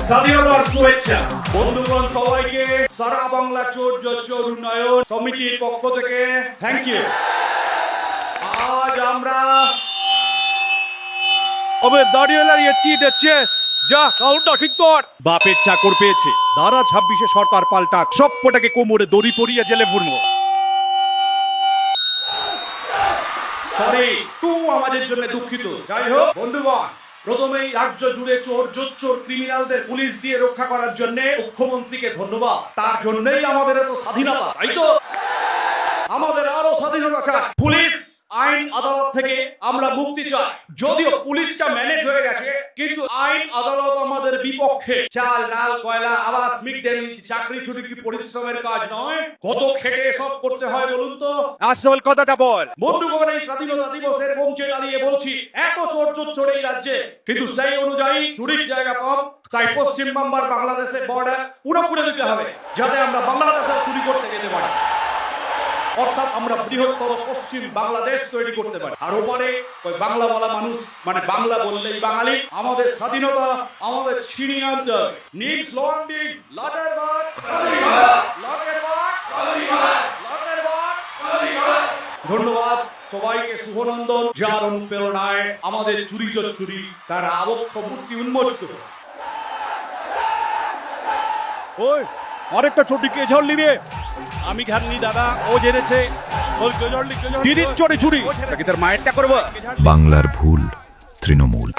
স্বাধীনতার শুভেচ্ছা। বন্ধুগণ, সবাইকে সারা বাংলা চোর জোচ্চোর উন্নয়ন সমিতির পক্ষ থেকে থ্যাংক ইউ। আজ আমরা দাঁড়িয়ে দাঁড়িয়ে চিটে চেস যা কাউন্টার ঠিক কর। বাপের চাকর পেয়েছে, ধারা 26-এ সরকার পাল্টা, সব কটাকে কোমরে দড়ি পরিয়ে জেলে ভরবো। সরি টু আমাদের জন্য দুঃখিত। যাই হোক বন্ধুগণ, প্রথমেই রাজ্য জুড়ে চোর জোচ্চোর ক্রিমিনালদের পুলিশ দিয়ে রক্ষা করার জন্য মুখ্যমন্ত্রীকে ধন্যবাদ। তার জন্যই আমাদের এত স্বাধীনতা, তাই তো? আমাদের আরো স্বাধীনতা চাই। পুলিশ আইন আদালত থেকে আমরা মুক্তি চাই। যদিও পুলিশটা ম্যানেজ হয়ে গেছে, কিন্তু আইন আদালত আমাদের বিপক্ষে। চাল ডাল কয়লা আবাস মিড ডে মিল চাকরি শুধু কি পরিশ্রমের কাজ নয়? কত খেটে সব করতে হয় বলুন তো? আসল কথাটা বল। বন্ধুগণ, এই স্বাধীনতা দিবসের মঞ্চে দাঁড়িয়ে বলছি, এত চোর চোর এই রাজ্যে, কিন্তু সেই অনুযায়ী চুরির জায়গা কম। তাই পশ্চিম বাংলার বাংলাদেশের বর্ডার পুরোপুরি দিতে হবে, যাতে আমরা বাংলাদেশে চুরি করতে যেতে পারি। অর্থাৎ আমরা বৃহত্তর পশ্চিম বাংলাদেশ তৈরি করতে পারি। আর ওপারে ওই বাংলা বলা মানুষ, মানে বাংলা বললেই বাঙালি। আমাদের স্বাধীনতা আমাদের ছিনিয়ে আনতে হবে। নীল স্লোগান দিন, লটের বাট, লটের বাট, লটের বাট। ধন্যবাদ সবাইকে, শুভনন্দন। যার অনুপ্রেরণায় আমাদের চুরি চুরি তার আবক্ষ মূর্তি উন্মোচিত। ওই আরেকটা ছোটি কে ঝরলি রে? আমি ঘাটনি দাদা, ও জেনেছে। দিদির চোরে চুরি, তাকে তার মায়েরটা করবো। বাংলার ভুল তৃণমূল।